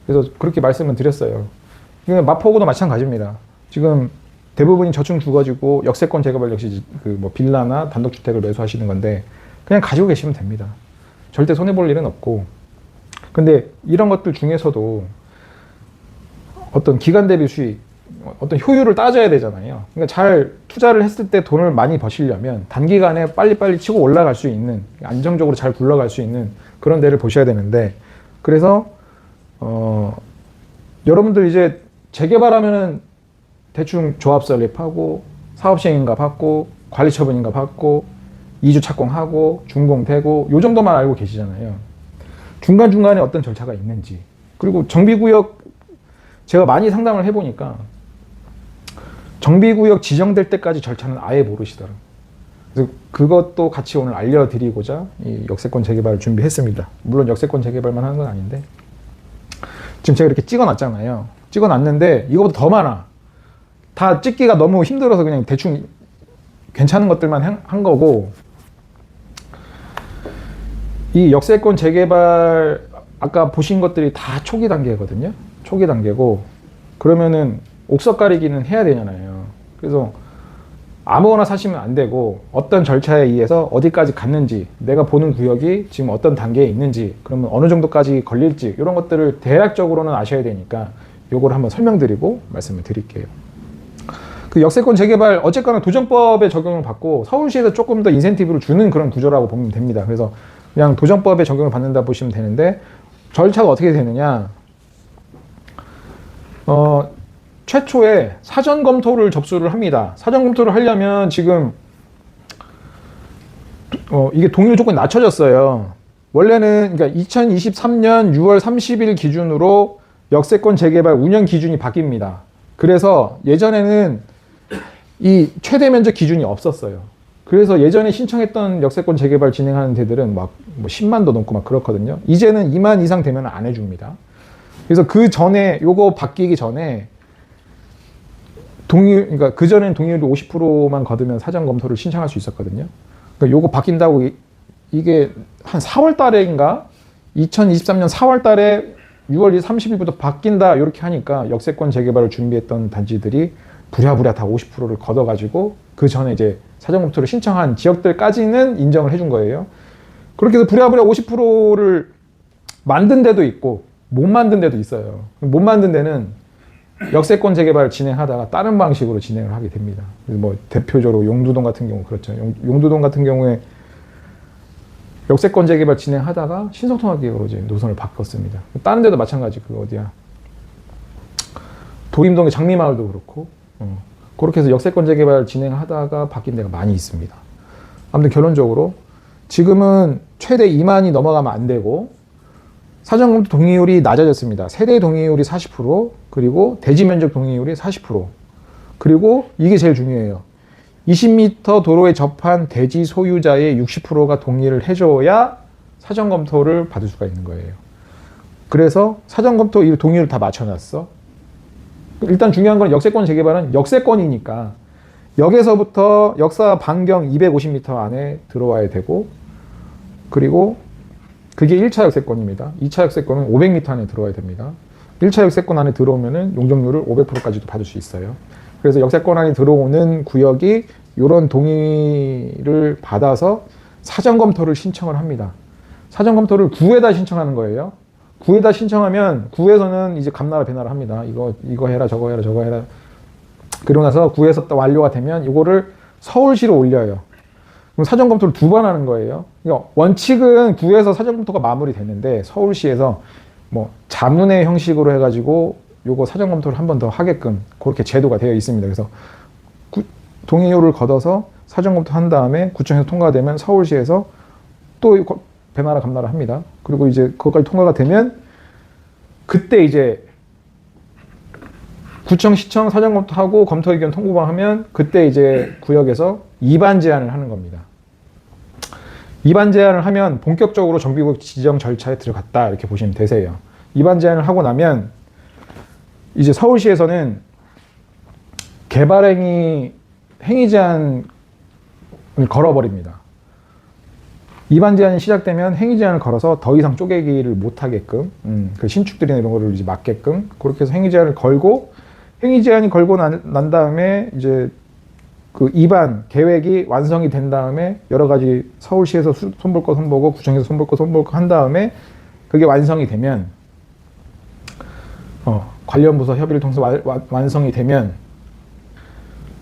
그래서 그렇게 말씀을 드렸어요. 마포구도 마찬가지입니다. 지금 대부분이 저층 주거지고 역세권 재개발 역시 그 뭐 빌라나 단독주택을 매수하시는 건데 그냥 가지고 계시면 됩니다. 절대 손해볼 일은 없고. 근데 이런 것들 중에서도 어떤 기간 대비 수익, 어떤 효율을 따져야 되잖아요. 그러니까 잘 투자를 했을 때 돈을 많이 버시려면 단기간에 빨리빨리 치고 올라갈 수 있는, 안정적으로 잘 굴러갈 수 있는 그런 데를 보셔야 되는데, 그래서 여러분들 이제 재개발하면은 대충 조합 설립하고 사업시행인가 받고 관리처분인가 받고 이주 착공하고 준공되고 요 정도만 알고 계시잖아요. 중간중간에 어떤 절차가 있는지, 그리고 정비구역 제가 많이 상담을 해보니까 정비구역 지정될 때까지 절차는 아예 모르시더라고요. 그래서 그것도 같이 오늘 알려드리고자 이 역세권 재개발을 준비했습니다. 물론 역세권 재개발만 하는 건 아닌데, 지금 제가 이렇게 찍어놨잖아요. 찍어놨는데 이거보다 더 많아. 다 찍기가 너무 힘들어서 그냥 대충 괜찮은 것들만 한 거고, 이 역세권 재개발 아까 보신 것들이 다 초기 단계거든요. 초기 단계고, 그러면은 옥석 가리기는 해야 되잖아요. 그래서 아무거나 사시면 안 되고 어떤 절차에 의해서 어디까지 갔는지, 내가 보는 구역이 지금 어떤 단계에 있는지, 그러면 어느 정도까지 걸릴지, 이런 것들을 대략적으로는 아셔야 되니까 요거를 한번 설명드리고 말씀을 드릴게요. 그 역세권 재개발 어쨌거나 도정법에 적용을 받고 서울시에서 조금 더 인센티브를 주는 그런 구조라고 보면 됩니다. 그래서 그냥 도정법에 적용을 받는다 보시면 되는데, 절차가 어떻게 되느냐, 최초에 사전 검토를 접수를 합니다. 사전 검토를 하려면 지금 이게 동일 조건이 낮춰졌어요. 원래는 그러니까 2023년 6월 30일 기준으로 역세권 재개발 운영 기준이 바뀝니다. 그래서 예전에는 이 최대 면적 기준이 없었어요. 그래서 예전에 신청했던 역세권 재개발 진행하는 데들은 막 뭐 10만도 넘고 막 그렇거든요. 이제는 2만 이상 되면 안 해줍니다. 그래서 그 전에 요거 바뀌기 전에 그러니까 그 전엔 동의율이 50%만 거두면 사전 검토를 신청할 수 있었거든요. 그러니까 요거 바뀐다고 이게 한 4월 달에인가 2023년 4월 달에 6월 30일부터 바뀐다 이렇게 하니까 역세권 재개발을 준비했던 단지들이 부랴부랴 다 50%를 걷어가지고 그 전에 이제 사전 검토를 신청한 지역들까지는 인정을 해준 거예요. 그렇게 해서 부랴부랴 50%를 만든 데도 있고 못 만든 데도 있어요. 못 만든 데는 역세권 재개발 진행하다가 다른 방식으로 진행을 하게 됩니다. 뭐 대표적으로 용두동 같은 경우 그렇죠. 용두동 같은 경우에 역세권 재개발 진행하다가 신성통합기획으로 이제 노선을 바꿨습니다. 다른 데도 마찬가지. 그 어디야, 도림동의 장미마을도 그렇고 그렇게 해서 역세권 재개발 진행하다가 바뀐 데가 많이 있습니다. 아무튼 결론적으로 지금은 최대 2만이 넘어가면 안 되고 사전검토 동의율이 낮아졌습니다. 세대 동의율이 40%, 그리고 대지 면적 동의율이 40%, 그리고 이게 제일 중요해요. 20m 도로에 접한 대지 소유자의 60%가 동의를 해줘야 사전검토를 받을 수가 있는 거예요. 그래서 사전검토 이 동의율을 다 맞춰놨어. 일단 중요한 건 역세권 재개발은 역세권이니까 역에서부터 역사 반경 250m 안에 들어와야 되고, 그리고 그게 1차 역세권입니다. 2차 역세권은 500m 안에 들어와야 됩니다. 1차 역세권 안에 들어오면은 용적률을 500%까지도 받을 수 있어요. 그래서 역세권 안에 들어오는 구역이 이런 동의를 받아서 사전 검토를 신청을 합니다. 사전 검토를 구에다 신청하는 거예요. 구에다 신청하면 구에서는 이제 감나라 배나라 합니다. 이거 해라, 저거 해라, 저거 해라. 그러고 나서 구에서 또 완료가 되면 이거를 서울시로 올려요. 그럼 사전 검토를 2번 하는 거예요. 그러니까 원칙은 구에서 사전 검토가 마무리되는데 서울시에서 뭐 자문회 형식으로 해가지고 요거 사전 검토를 한 번 더 하게끔 그렇게 제도가 되어 있습니다. 그래서 동의율을 걷어서 사전 검토 한 다음에 구청에서 통과되면 서울시에서 또 배나라 감나라 합니다. 그리고 이제 그것까지 통과가 되면 그때 이제 구청, 시청 사전 검토하고 검토 의견 통보만 하면 그때 이제 구역에서 이반 제한을 하는 겁니다. 이반 제한을 하면 본격적으로 정비구역 지정 절차에 들어갔다 이렇게 보시면 되세요. 이반 제한을 하고 나면 이제 서울시에서는 개발행위 행위 제한을 걸어버립니다. 이반 제한이 시작되면 행위 제한을 걸어서 더 이상 쪼개기를 못하게끔 그 신축들이나 이런 거를 이제 막게끔 그렇게 해서 행위 제한을 걸고 행위 제한이 걸고 난 다음에 이제 그 이반 계획이 완성이 된 다음에 여러 가지 서울시에서 손볼 거 손보고 구청에서 손볼 거 손볼 거 한 다음에 그게 완성이 되면 관련 부서 협의를 통해서 완성이 되면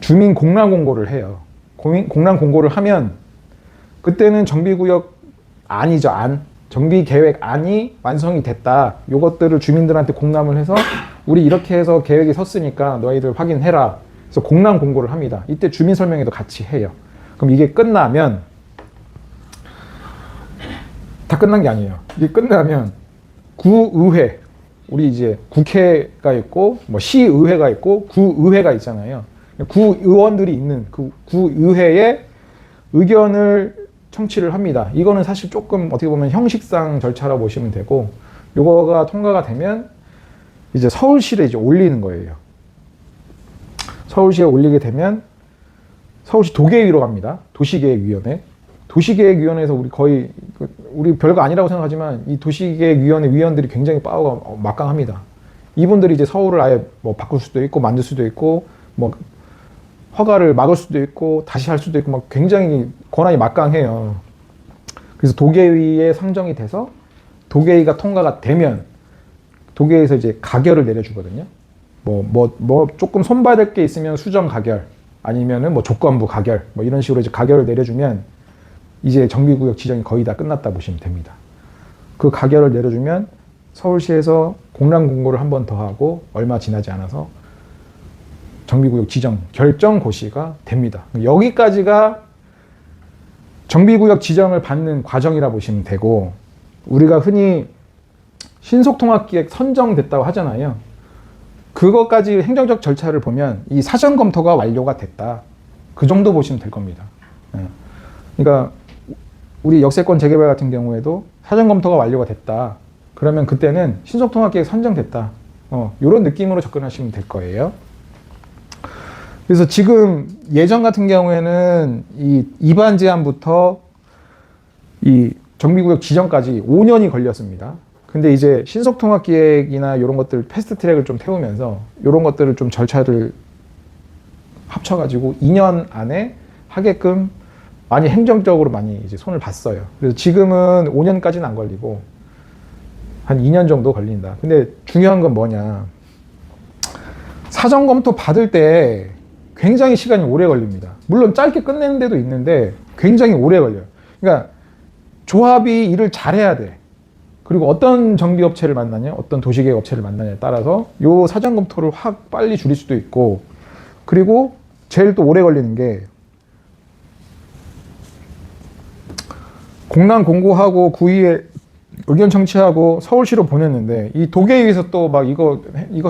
주민 공람 공고를 해요. 공람 공고를 하면 그때는 정비구역 안이죠, 안. 정비계획안이 완성이 됐다. 요것들을 주민들한테 공람을 해서 우리 이렇게 해서 계획이 섰으니까 너희들 확인해라. 그래서 공람 공고를 합니다. 이때 주민 설명회도 같이 해요. 그럼 이게 끝나면 다 끝난 게 아니에요. 이게 끝나면 구의회, 우리 이제 국회가 있고 뭐 시의회가 있고 구의회가 있잖아요. 구의원들이 있는 그 구의회의 의견을 청취를 합니다. 이거는 사실 조금 어떻게 보면 형식상 절차라고 보시면 되고, 요거가 통과가 되면 이제 서울시에 이제 올리는 거예요. 서울시에 올리게 되면 서울시 도계위로 갑니다. 도시계획위원회. 도시계획위원회에서 우리 거의 우리 별거 아니라고 생각하지만 이 도시계획위원회 위원들이 굉장히 파워가 막강합니다. 이분들이 이제 서울을 아예 뭐 바꿀 수도 있고 만들 수도 있고 뭐 허가를 막을 수도 있고 다시 할 수도 있고 막 굉장히 권한이 막강해요. 그래서 도계위에 상정이 돼서 도계위가 통과가 되면 도계위에서 이제 가결을 내려주거든요. 뭐 조금 손봐야 게 있으면 수정 가결 아니면은 뭐 조건부 가결 뭐 이런 식으로 이제 가결을 내려주면 이제 정비구역 지정이 거의 다 끝났다 보시면 됩니다. 그 가결을 내려주면 서울시에서 공람 공고를 한 번 더 하고 얼마 지나지 않아서 정비구역 지정 결정 고시가 됩니다. 여기까지가 정비구역 지정을 받는 과정이라 보시면 되고, 우리가 흔히 신속통합기획 선정됐다고 하잖아요. 그것까지 행정적 절차를 보면 이 사전 검토가 완료가 됐다. 그 정도 보시면 될 겁니다. 그러니까 우리 역세권 재개발 같은 경우에도 사전 검토가 완료가 됐다. 그러면 그때는 신속통합기획 선정됐다. 이런 느낌으로 접근하시면 될 거예요. 그래서 지금 예전 같은 경우에는 이 이반 제한부터 이 정비구역 지정까지 5년이 걸렸습니다. 근데 이제 신속통합기획이나 이런 것들 패스트트랙을 좀 태우면서 이런 것들을 좀 절차를 합쳐가지고 2년 안에 하게끔 많이 행정적으로 많이 이제 손을 봤어요. 그래서 지금은 5년까지는 안 걸리고 한 2년 정도 걸린다. 근데 중요한 건 뭐냐? 사전 검토 받을 때 굉장히 시간이 오래 걸립니다. 물론 짧게 끝내는 데도 있는데 굉장히 오래 걸려요. 그러니까 조합이 일을 잘해야 돼. 그리고 어떤 정비업체를 만나냐, 어떤 도시계획 업체를 만나냐에 따라서 요 사전 검토를 확 빨리 줄일 수도 있고, 그리고 제일 또 오래 걸리는 게 공람 공고하고 구의회 의견 청취하고 서울시로 보냈는데 이 도계위에서 또 막 이거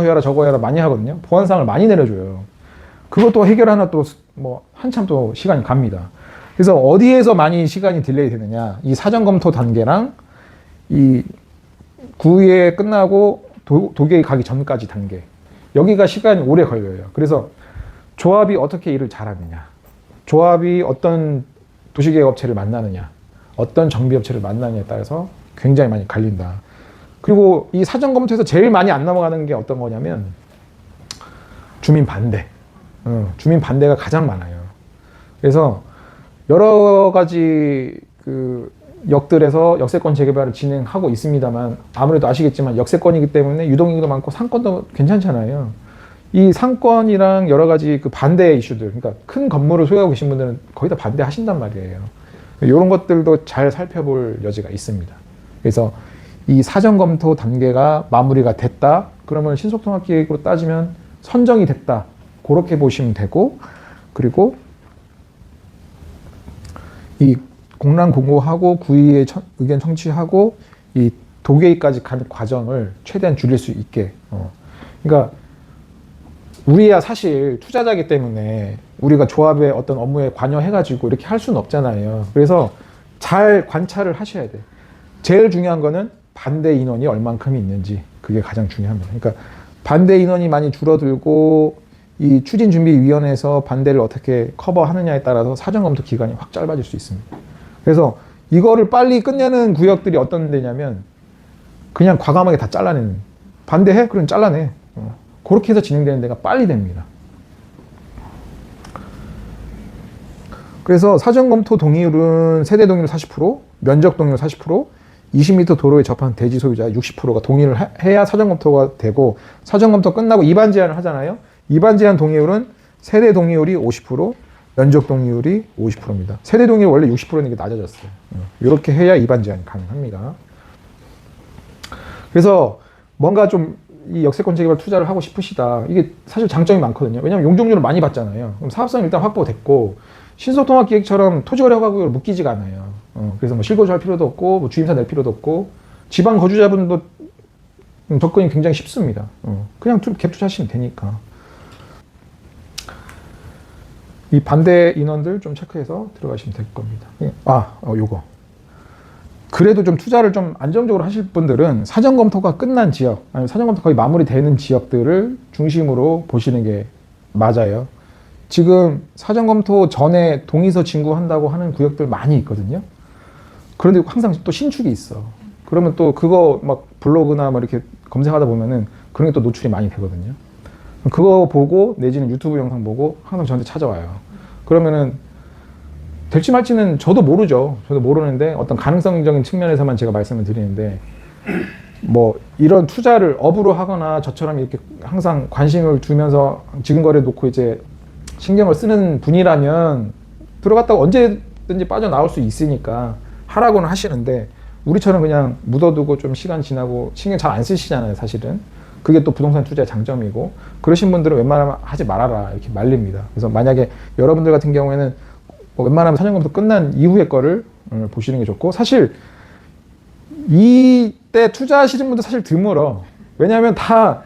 해라 저거 해라 많이 하거든요. 보완사항을 많이 내려줘요. 그것도 해결하나 또 뭐 한참 또 시간이 갑니다. 그래서 어디에서 많이 시간이 딜레이 되느냐, 이 사전 검토 단계랑 이 구의회 끝나고 도계위 가기 전까지 단계, 여기가 시간이 오래 걸려요. 그래서 조합이 어떻게 일을 잘하느냐, 조합이 어떤 도시계획 업체를 만나느냐, 어떤 정비업체를 만나느냐에 따라서 굉장히 많이 갈린다. 그리고 이 사전 검토에서 제일 많이 안 넘어가는 게 어떤 거냐면 주민 반대. 주민 반대가 가장 많아요. 그래서 여러 가지 그 역들에서 역세권 재개발을 진행하고 있습니다만, 아무래도 아시겠지만 역세권이기 때문에 유동인구도 많고 상권도 괜찮잖아요. 이 상권이랑 여러 가지 그 반대 이슈들, 그러니까 큰 건물을 소유하고 계신 분들은 거의 다 반대하신단 말이에요. 이런 것들도 잘 살펴볼 여지가 있습니다. 그래서 이 사전 검토 단계가 마무리가 됐다. 그러면 신속통합기획으로 따지면 선정이 됐다. 그렇게 보시면 되고, 그리고 이 공람 공고하고 구의회 의견 청취하고 이 도계위까지 가는 과정을 최대한 줄일 수 있게. 그러니까 우리야 사실 투자자이기 때문에 우리가 조합의 어떤 업무에 관여해가지고 이렇게 할 수는 없잖아요. 그래서 잘 관찰을 하셔야 돼. 제일 중요한 거는 반대 인원이 얼만큼 있는지, 그게 가장 중요합니다. 그러니까 반대 인원이 많이 줄어들고 이 추진준비위원회에서 반대를 어떻게 커버하느냐에 따라서 사전검토 기간이 확 짧아질 수 있습니다. 그래서 이거를 빨리 끝내는 구역들이 어떤 데냐면 그냥 과감하게 다 잘라내는. 반대해? 그럼 잘라내. 그렇게 해서 진행되는 데가 빨리 됩니다. 그래서 사전검토 동의율은 세대 동의율 40%, 면적 동의율 40%, 20m 도로에 접한 대지 소유자 60%가 동의를 해야 사전검토가 되고, 사전검토 끝나고 이반 제한을 하잖아요. 이반 제한 동의율은 세대 동의율이 50%, 면적 동의율이 50%입니다. 세대 동의율 원래 60%니까 낮아졌어요. 이렇게 해야 이반 제한이 가능합니다. 그래서 뭔가 좀 이 역세권 재개발 투자를 하고 싶으시다. 이게 사실 장점이 많거든요. 왜냐하면 용적률을 많이 받잖아요. 그럼 사업성이 일단 확보됐고, 신속통합기획처럼 토지거래허가구역을 묶이지가 않아요. 그래서 뭐 실거주할 필요도 없고, 뭐 주임사 낼 필요도 없고, 지방 거주자분도 접근이 굉장히 쉽습니다. 그냥 갭 투자하시면 되니까. 이 반대 인원들 좀 체크해서 들어가시면 될 겁니다. 요거. 그래도 좀 투자를 좀 안정적으로 하실 분들은 사전검토가 끝난 지역, 아니면 사전검토 거의 마무리되는 지역들을 중심으로 보시는 게 맞아요. 지금 사전검토 전에 동의서 진구한다고 하는 구역들 많이 있거든요. 그런데 항상 또 신축이 있어. 그러면 또 그거 막 블로그나 뭐 이렇게 검색하다 보면은 그런 게 또 노출이 많이 되거든요. 그거 보고 내지는 유튜브 영상 보고 항상 저한테 찾아와요. 그러면은 될지 말지는 저도 모르죠. 저도 모르는데 어떤 가능성적인 측면에서만 제가 말씀을 드리는데, 뭐 이런 투자를 업으로 하거나 저처럼 이렇게 항상 관심을 두면서 지근거래 놓고 이제 신경을 쓰는 분이라면 들어갔다가 언제든지 빠져나올 수 있으니까 하라고는 하시는데, 우리처럼 그냥 묻어두고 좀 시간 지나고 신경 잘 안 쓰시잖아요, 사실은. 그게 또 부동산 투자의 장점이고, 그러신 분들은 웬만하면 하지 말아라 이렇게 말립니다. 그래서 만약에 여러분들 같은 경우에는 웬만하면 사전검토 끝난 이후의 거를 보시는 게 좋고, 사실 이때 투자하시는 분들 사실 드물어. 왜냐하면 다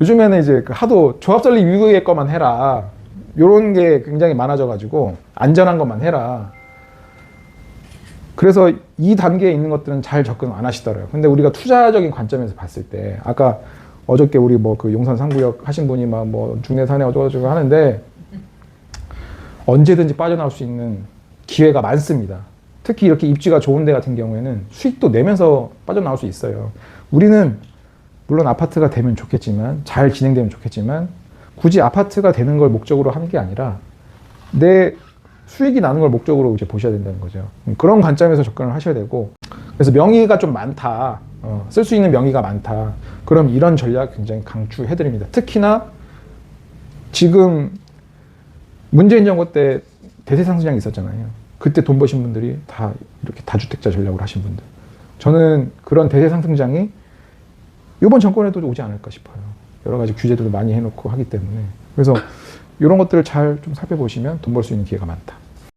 요즘에는 이제 하도 조합설립 이후의 거만 해라, 요런 게 굉장히 많아져가지고 안전한 것만 해라. 그래서 이 단계에 있는 것들은 잘 접근 안 하시더라고요. 근데 우리가 투자적인 관점에서 봤을 때, 아까 어저께 우리 뭐 그 용산 3구역 하신 분이 막 뭐 중내산에 어쩌고저쩌고 하는데, 언제든지 빠져나올 수 있는 기회가 많습니다. 특히 이렇게 입지가 좋은 데 같은 경우에는 수익도 내면서 빠져나올 수 있어요. 우리는 물론 아파트가 되면 좋겠지만, 잘 진행되면 좋겠지만, 굳이 아파트가 되는 걸 목적으로 하는 게 아니라 내 수익이 나는 걸 목적으로 이제 보셔야 된다는 거죠. 그런 관점에서 접근을 하셔야 되고, 그래서 명의가 좀 많다, 쓸 수 있는 명의가 많다, 그럼 이런 전략 굉장히 강추해 드립니다. 특히나 지금 문재인 정부 때 대세 상승장이 있었잖아요. 그때 돈 버신 분들이 다 이렇게 다주택자 전략을 하신 분들. 저는 그런 대세 상승장이 이번 정권에도 오지 않을까 싶어요. 여러 가지 규제들도 많이 해놓고 하기 때문에. 그래서 이런 것들을 잘 좀 살펴보시면 돈 벌 수 있는 기회가 많다.